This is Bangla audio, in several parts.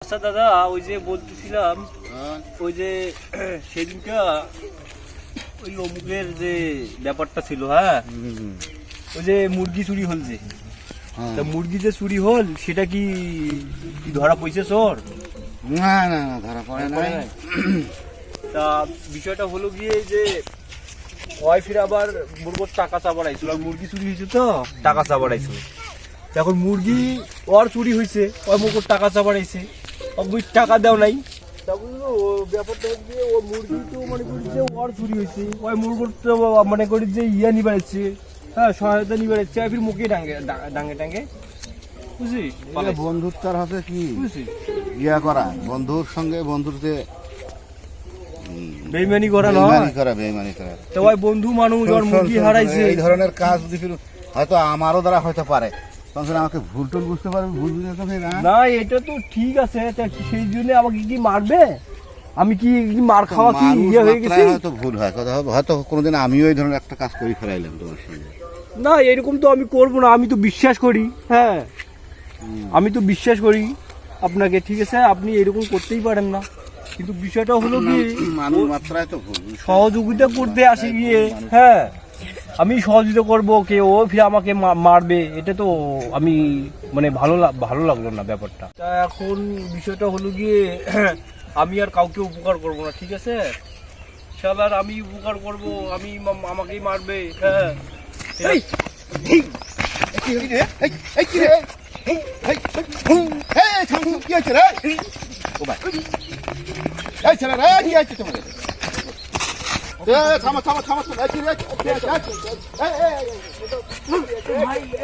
আচ্ছা দাদা, ওই যে বলতেছিলাম, ওই যে সেদিনকে ওই অমুকের যে ব্যাপারটা ছিল, হ্যাঁ, ওই যে মুরগি চুরি হল যে, তা মুরগি যে চুরি হল সেটা কি ধরা পড়ছে চোর? না না না, ধরা পড়ে নাই। তা বিষয়টা হলো গিয়ে যে হয় ফির আবার মুরগোর টাকা চাবাড়াইছিল, আর মুরগি চুরি হয়েছে তো টাকা চাবাড়াইছিল। এখন মুরগি ওর চুরি হয়েছে, ওই মুরগোর টাকা চাবাড়াইছে, ওই টাকা দেও নাই। তা বুঝলো ব্যাপারটা হচ্ছে ও মুরগি তো মনে করি যে ওর চুরি হয়েছে, ওই মুরগোর তো মনে করি যে ইয়া নিবাড়াচ্ছে, হ্যাঁ, সহায়তা নিবাড়াচ্ছে, আর ফির মুখে ডাঙ্গে টাঙ্গে, বুঝছিস? বন্ধুত্বের হাতে কি বুঝছিস? ইয়া করা, বন্ধুর সঙ্গে বন্ধুর যে বেইমানি করা নয়, বেইমানি করা। তো ওই বন্ধু মানুষ ওর মুরগি হারাইছে। এই ধরনের কাজ যদি হয়তো আমারও দ্বারা হয়তো পারে, তখন আমাকে ভুল টুল বুঝতে পারবে, ভুল বুঝে তো ফের না এটা তো ঠিক আছে, তা সেই জন্য আমাকে কি মারবে? আমি কি মার খাওয়া কি ইয়ে হয়ে গেছে? হয়তো ভুল হয়, কথা হবে হয়তো কোনোদিন আমিও এই ধরনের একটা কাজ করে ফেলাইলাম তোমার সঙ্গে। না এরকম তো আমি করবো না, আমি তো বিশ্বাস করি, হ্যাঁ, আমি তো বিশ্বাস করি আপনাকে, ঠিক আছে, আপনি এরকম করতেই পারেন না, কিন্তু বিষয়টা হলো কি মানুষ মাত্রায় তো ভুল, সহযোগিতা করতে আসে গিয়ে, হ্যাঁ, আমি সহযোগিতা করবো, কে ও ফিরে আমাকে মারবে, এটা তো আমি মানে ভালো লাগলো না ব্যাপারটা। তা এখন বিষয়টা হলো গিয়ে আমি আর কাউকে উপকার করব না, ঠিক আছে, শালার আমি উপকার করব, আমি আমাকেই মারবে, হ্যাঁ।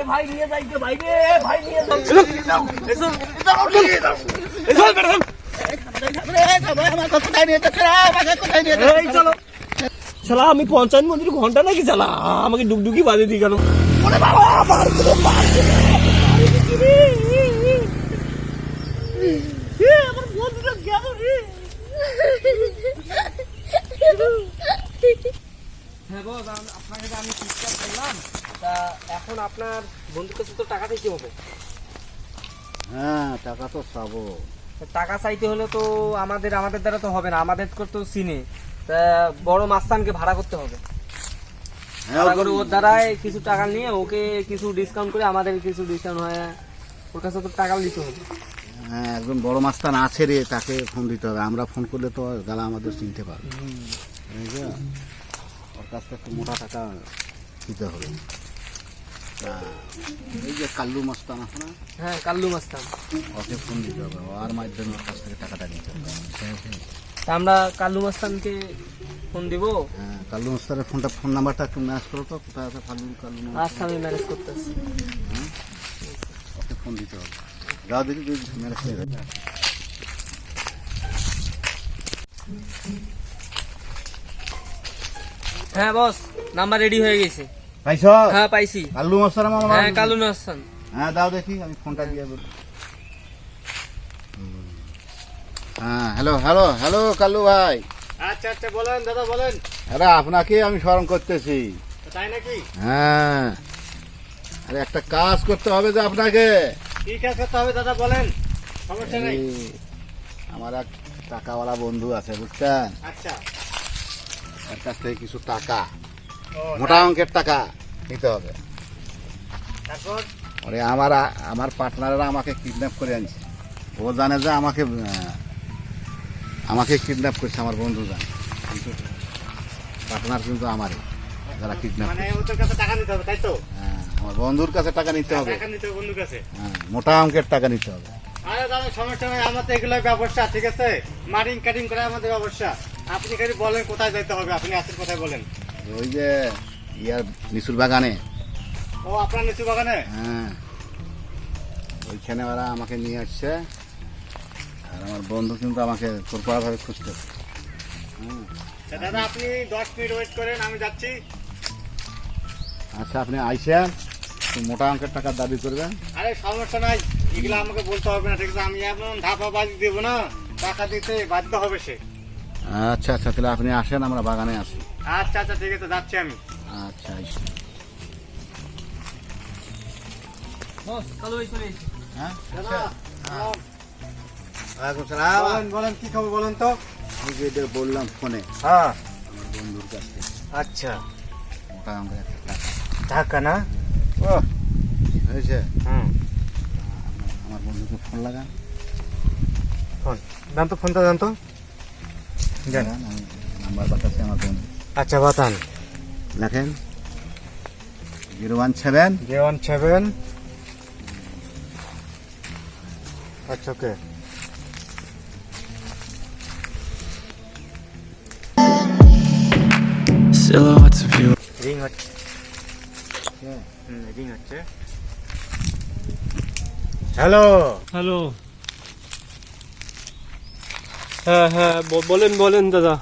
ভাই নিয়ে যাই, ভাই রে, ভাই নিয়ে চলো শালা, আমি 55 মন্দির ঘন্টা নাকি চালা, আমাকে ডুগডুগি বাজে দি কেন? আমার বন্ধুটা গেল রে। হ্যাঁ বস, আপনাকে আমি চিৎকার করলাম, তা এখন আপনার বন্ধুর কাছে তো টাকা দিতে হবে। হ্যাঁ, টাকা তো চাবো। টাকা চাইতে হলে তো আমাদের দ্বারা তো হবে না, আমাদের তো চিনে, তা বড় মাস্তানকে ভাড়া করতে হবে। ভাড়া করে ওর দ্বারাই কিছু টাকা নিয়ে ওকে কিছু ডিসকাউন্ট করে আমাদের কিছু ডিসকাউন্ট হয়, ওর কাছে তো টাকা দিতে হবে। হ্যাঁ, একজন বড় মাস্তান আছে রে, তাকে ফোন দিতে হবে, আমরা ফোন করলে তো গালা আমাদের চিনতে পারবে, বুঝলে? ওর কাছ থেকে একটু মোটা টাকা দিতে হবে। তা এই যে কাল্লু মাস্তান আছে না, হ্যাঁ, কাল্লু মাস্তান, ওকে ফোন দিতে হবে, ওর মাধ্যমে ওর কাছ থেকে টাকাটা নিতে হবে। তা আমরা কাল্লু মাস্তানকে ফোন দিব। হ্যাঁ, কাল্লু মাস্তানের ফোন নাম্বারটা একটু ম্যানেজ করো তো, কোথায় আছে কাল্লু আচ্ছা, আমি ম্যানেজ করতেছি। ওকে ফোন দিতে হবে, যাও দেখি ম্যানেজ করে দেবে। হ্যাঁ বস, নাম্বার রেডি হয়ে গেছে। পাইছ? হ্যাঁ পাইছি। কাল্লু মাস্তান আমার, হ্যাঁ, কাল্লু মাস্তান। হ্যাঁ দাও দেখি, আমি ফোনটা দিয়ে বলি। হ্যাঁ, হ্যালো হ্যালো হ্যালো কাল্লু ভাই। আচ্ছা আচ্ছা, বলেন দাদা, বলেন। আরে আপনাকে আমি স্মরণ করতেছি। তাই নাকি? হ্যাঁ, আরে একটা কাজ করতে হবে যে আপনাকে। কি কাজ করতে হবে দাদা, বলেন, সমস্যা নেই। এই, আমার এক টাকাওয়ালা বন্ধু আছে, বুঝছেন, আচ্ছা, তার কাছ থেকে কিছু টাকা, মোটা অঙ্কের টাকা নিতে হবে। তারপর? আরে আমার পার্টনাররা আমাকে কিডন্যাপ করে আনছে, ও জানে যে আমাকে কিডন্যাপ করছে, আমার বন্ধু জানে, কিন্তু পার্টনার কিন্তু আমারই, যারা কিডন্যাপ মানে করছে। ওদের কাছে টাকা নিতে হবে, তাই তো? হ্যাঁ, আমার বন্ধুর কাছে টাকা নিতে হবে। টাকা নিতে হবে বন্ধুর কাছে। হ্যাঁ, মোটা অঙ্কের টাকা নিতে হবে। আরে দাদা, সমস্যা নেই, আমাদের এগুলো ব্যবসা, ঠিক আছে, মার্কিং কাটিং করে আমাদের ব্যবসা। আপনি খালি বলেন কোথায় যেতে হবে, আপনি আসেন কোথায় বলেন। ওই যে ইয়ার লিচুর বাগানে, ও আপনার লিচু বাগানে? হ্যাঁ, ওইখানে ওরা আমাকে নিয়ে আসছে, আর আমার বন্ধু কিন্তু আমাকে ভাবে খুঁজতেছে। তা দাদা আপনি 10 মিনিট ওয়েট করেন, আমি যাচ্ছি। আচ্ছা, আপনি আইসেন, একটু মোটা অঙ্কের টাকার দাবি করবেন। আরে সমস্যা নাই, এগুলো আমাকে বলতে হবে না, ঠিক আছে, আমি এমন ধাপা বাজি দেবো না, টাকা দিতে বাধ্য হবে সে। আচ্ছা আচ্ছা, তাহলে আপনি আসেন, আমরা বাগানে আসি। আচ্ছা আচ্ছা, ঠিক আছে, যাচ্ছি আমি। আচ্ছা, আইসেন। বস, কাল্লু ভাই চলে এসেছে। হ্যাঁ, দাদা, ওয়ালাইকুম সালাম। বলেন বলেন কি খবর বলেন তো। আমি যে বললাম ফোনে হ্যাঁ আমার বন্ধুর কাছে আচ্ছা মোটা অঙ্কের একটা টাকা টাকা না ও হয়েছে। হুম আমার বন্ধুকে ফোন লাগান। ফোন দাম তো ফোনটা দাম তো জান লাগান, আমি নাম্বার পাঠাচ্ছি আমার বন্ধু। আচ্ছা বাতান লেখেন 017 017 আচ্ছা ওকে Silhouettes of you. রিং হচ্ছে রিং হচ্ছে হ্যালো হ্যালো হ্যাঁ হ্যাঁ বলেন বলেন দাদা।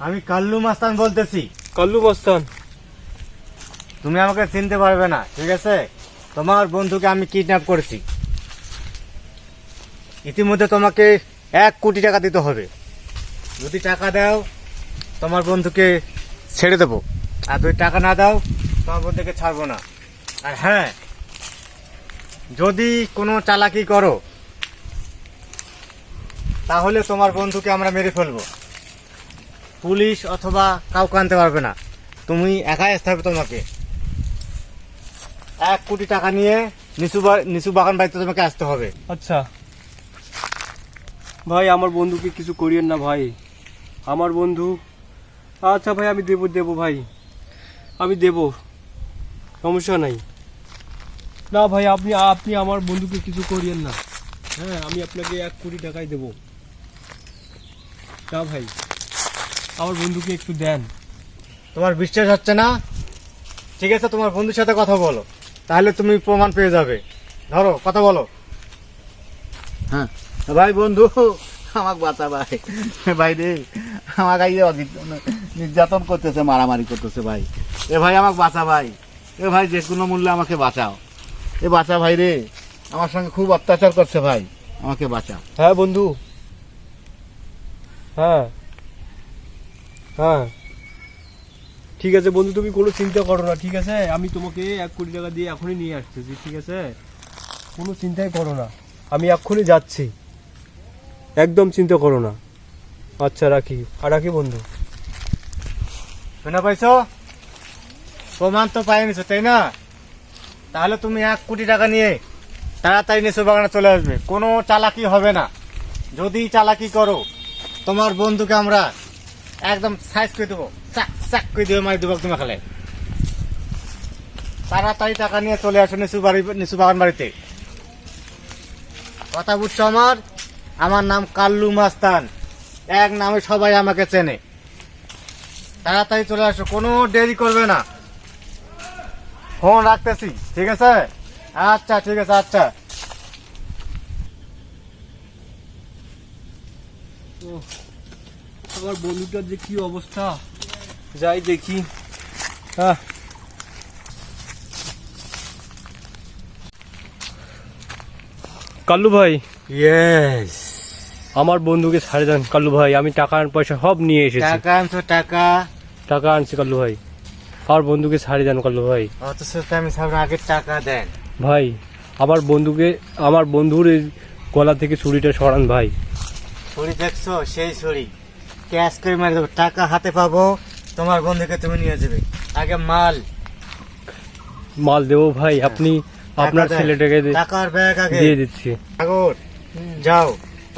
আমি কাল্লু মাস্তান বলতেছি। কাল্লু মস্তান। তুমি আমাকে চিনতে পারবে না, ঠিক আছে? তোমার বন্ধুকে আমি কিডন্যাপ করেছি। ইতিমধ্যে তোমাকে 1 কোটি টাকা দিতে হবে। যদি টাকা দাও তোমার বন্ধুকে ছেড়ে দেবো, আর যদি টাকা না দাও তোমার বন্ধুকে ছাড়বো না। আর হ্যাঁ, যদি কোনো চালাকি করো তাহলে তোমার বন্ধুকে আমরা মেরে ফেলবো। পুলিশ অথবা কাউকে আনতে পারবে না, তুমি একাই আসতে হবে। তোমাকে 1 কোটি টাকা নিয়ে নিচু বাগান বাড়িতে তোমাকে আসতে হবে। আচ্ছা ভাই, আমার বন্ধুকে কিছু করিয়েন না ভাই, আমার বন্ধু। আচ্ছা ভাই, আমি দেবো ভাই, আমি দেবো, সমস্যা নাই। না ভাই, আপনি আমার বন্ধুকে কিছু করিয়েন না। হ্যাঁ, আমি আপনাকে 1 কোটি টাকাই দেবো। না ভাই, আমার বন্ধুকে একটু দেন। তোমার বিশ্বাস হচ্ছে না? ঠিক আছে, তোমার বন্ধুর সাথে কথা বলো, তাহলে তুমি প্রমাণ পেয়ে যাবে। ধরো, কথা বলো। হ্যাঁ ভাই বন্ধু, আমাকে বাঁচা ভাই। ভাই রে, আমাকে নির্যাতন করতেছে, মারামারি করতেছে ভাই। এ ভাই আমাকে বাঁচা ভাই। এ ভাই যে কোনো মূল্যে আমাকে বাঁচাও। এ বাঁচা ভাই রে, আমার সঙ্গে খুব অত্যাচার করছে ভাই, আমাকে বাঁচাও। হ্যাঁ বন্ধু, হ্যাঁ হ্যাঁ ঠিক আছে বন্ধু, তুমি কোনো চিন্তা করো না, ঠিক আছে? আমি তোমাকে 1 কোটি টাকা দিয়ে এখনই নিয়ে আসতেছি, ঠিক আছে? কোনো চিন্তাই করো না, আমি এক্ষুনি যাচ্ছি, একদম চিন্তা করো না। আচ্ছা রাখি, আর রাখি বন্ধু। শুনে পাইছো? প্রমাণ তো পাই নিছো, তাই না? তাহলে তুমি 1 কোটি টাকা নিয়ে তাড়াতাড়ি নিচু বাগানে চলে আসবে। কোনো চালাকি হবে না। যদি চালাকি করো তোমার বন্ধুকে আমরা একদম সাইজ করে দেবো, চাক চাক করে দেবো, মারি দেবো তোমার খালে। তাড়াতাড়ি টাকা নিয়ে চলে আসো নিচু বাগান বাড়িতে। কথা বুঝছো আমার? আমার নাম কাল্লু মাস্তান, এক নামে সবাই আমাকে চেনে। তাড়াতাড়ি চলে আসো, কোনো দেরি করবে না। ফোন রাখতেছি, ঠিক আছে? আচ্ছা ঠিক আছে, আচ্ছা। আমার বন্ধুটার যে কি অবস্থা, যাই দেখি। হ্যাঁ, কাল্লু ভাই, ইয়েস, আমার বন্ধুকে ছাড়ে দেন কাল্লু ভাই, আমি টাকা আর পয়সা সব নিয়ে এসেছি। টাকা আনছো? টাকা টাকা আনছি কাল্লু ভাই, আমার বন্ধুকে ছাড়ে দেন কাল্লু ভাই। অথচ আমি সব আগে টাকা দেন। ভাই, আমার বন্ধুর এই গলা থেকে ছুরিটা সরান ভাই। ছুরি দেখছো? সেই ছুরি ক্যাশ করে মারি দেবো। টাকা হাতে পাবো, তোমার বন্ধুকে তুমি নিয়ে যাবে। আগে মাল দেবো ভাই, আপনি আপনার টাকা দেন। ছেলেটাকে টাকার ব্যাগ আগে দিয়ে দিচ্ছি। সাগর, যাও,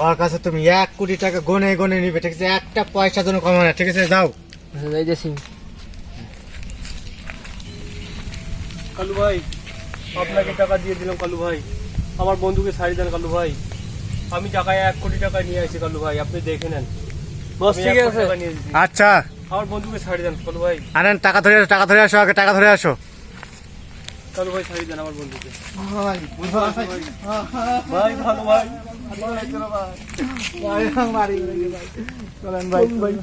ওর কাছে তুমি 1 কোটি টাকা গনে গনে নিবে, ঠিক আছে? একটা পয়সা যেন কমে না, ঠিক আছে? যাও। কালু ভাই, আপনাকে টাকা দিয়ে দিলাম কালু ভাই, আমার বন্ধুকে ছাড়ি দেন কালু ভাই। আমি টাকায় 1 কোটি টাকা নিয়ে আসি কালু ভাই, আপনি দেখে নেন। বস, আমি ঠিক 1 কোটি আছে। টাকা নিয়ে এসেছি। আচ্ছা, আমার বন্ধুকে ছাড়ি দেন কালু ভাই। আনেন, টাকা ধরে আসো, টাকা ধরে আসো, আগে টাকা ধরে আসো। কালু ভাই ছাড়ি দেন আমার বন্ধুকে। ভাই ভাই ভালো ভাই, চলেন ভাই।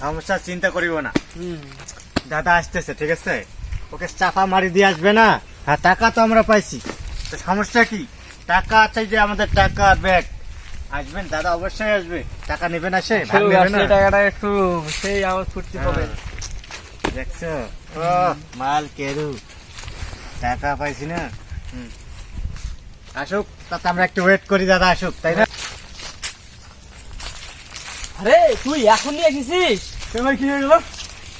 সমস্যা চিন্তা করিব না, দাদা আসতেছে, ঠিক আছে? ওকে চাপা মারি দিয়ে আসবে না? হ্যাঁ, টাকা তো আমরা পাইছি, তো সমস্যা কি? টাকা চাই যে আমাদের, টাকা ব্যাগ। আসবেন দাদা, অবশ্যই আসবে। টাকা নেবে না সে? ভাগ নেবে না? টাকাটা একটু সেই আমার ফুর্তি হবে। দেখছো? ও মাল কেরু। টাকা পাইছি না আসুক, তাতে আমরা একটু ওয়েট করি, দাদা আসুক, তাই না? আরে তুই এখন নিয়ে এসেছিস? ভাই কি হয়ে গেল?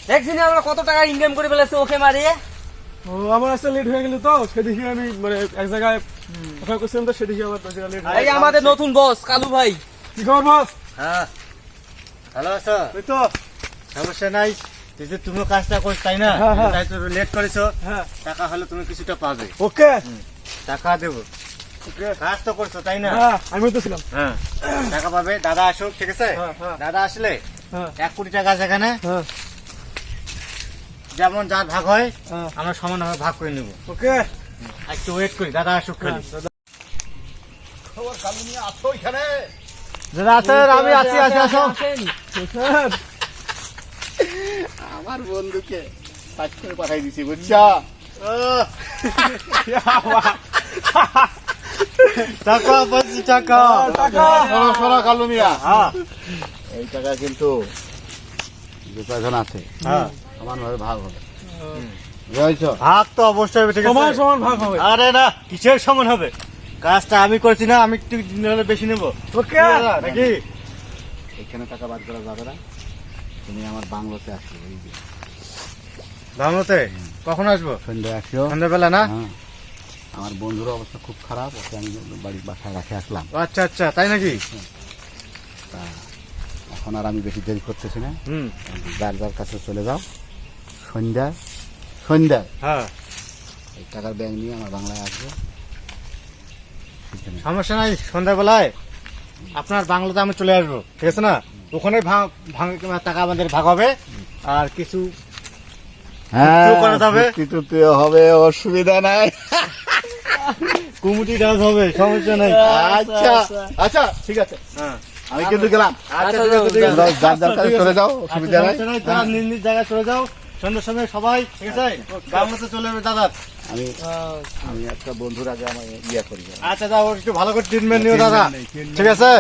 দেখছিস আমরা কত টাকা ইনকাম করে ফেলেছে ওকে মারিয়ে। ও আমার আসলে লেট হয়ে গেল তো, সেদিকে আমি মানে এক জায়গায় অপেক্ষা করছিলাম, তো সেদিকে আমার ওই জায়গায় লেট হয়ে এই আমাদের নতুন বস কালু ভাই। কি খবর বস? হ্যাঁ, ভালো আছো? ওই তো সমস্যা নাই, যেহেতু তুমিও কাজটা করছো, তাই না? হ্যাঁ, হ্যাঁ। তাই তো লেট করেছো, হ্যাঁ টাকা হলে তুমি কিছুটা পাবে। ওকে টাকা দেবো, কাজ তো করছো, তাই না? হ্যাঁ আমি তো ছিলাম। হ্যাঁ, টাকা পাবে, দাদা আসুক, ঠিক আছে? হ্যাঁ, হ্যাঁ। দাদা আসলে হ্যাঁ 1 কোটি টাকা যেখানে হ্যাঁ যেমন যার ভাগ হয় হ্যাঁ আমরা সমানভাবে ভাগ করে নেবো। ওকে একটু ওয়েট করি, দাদা আসুক খালি। দাদা দাদা আছেন, আমি আছি, আসো। স্যার আমার বন্ধুকে কাজ করে পাঠাই দিছি, বুঝছো? টাকা পাচ্ছি, টাকা সরো সরো কালু মিয়া। এই টাকা কিন্তু যে কয়জন আছে হ্যাঁ সমান ভাবে ভাগ হবে, বুঝছো? ভাগ তো অবশ্যই হবে, ঠিক সমান আছে? সমান ভাগ হবে। আরে না, কিসের সমান হবে? কাজটা আমি করছি না, আমি একটু নিলে বেশি নেবো, ওকে নাকি? এখানে টাকা বাদ করা যাবে না, তুমি আমার বাংলোতে আসবে। বাংলোতে কখন আসবো? সন্ধ্যায় আসিও। সন্ধ্যাবেলা না? আমার বন্ধুর অবস্থা খুব খারাপ, ওকে আমি বাসায় রাখে আসলাম। আচ্ছা আচ্ছা, তাই নাকি? তা এখন আর আমি বেশি দেরি করতেছি না, যার যার কাছে চলে যাও, সন্ধ্যায় হ্যাঁ এই টাকার ব্যাংক নিয়ে আমার বাংলায় আসবে। সমস্যা নাই, সন্ধ্যাবেলায় আপনার বাংলাতে আমি চলে আসবো, ঠিক আছে না? ওখানে টাকা আমাদের ভাগ হবে, আর কিছু করা যাবে, হবে, অসুবিধা নাই, কুমুটি ডান্স হবে, সমস্যা নাই। আচ্ছা আচ্ছা, ঠিক আছে, আমি কিন্তু গেলাম। আচ্ছা ঠিক আছে, যার যার কাছে চলে যাও, অসুবিধা নাই, নিজ নিজ জায়গায় চলে যাও, সন্ধ্যার সময় সবাই, ঠিক আছে? বাংলাতে চলে যাবে দাদা। আমি একটা বন্ধুর আগে আমার ইয়ে করি। আচ্ছা যাও, একটু ভালো করে ট্রিটমেন্ট নিও দাদা, ঠিক আছে?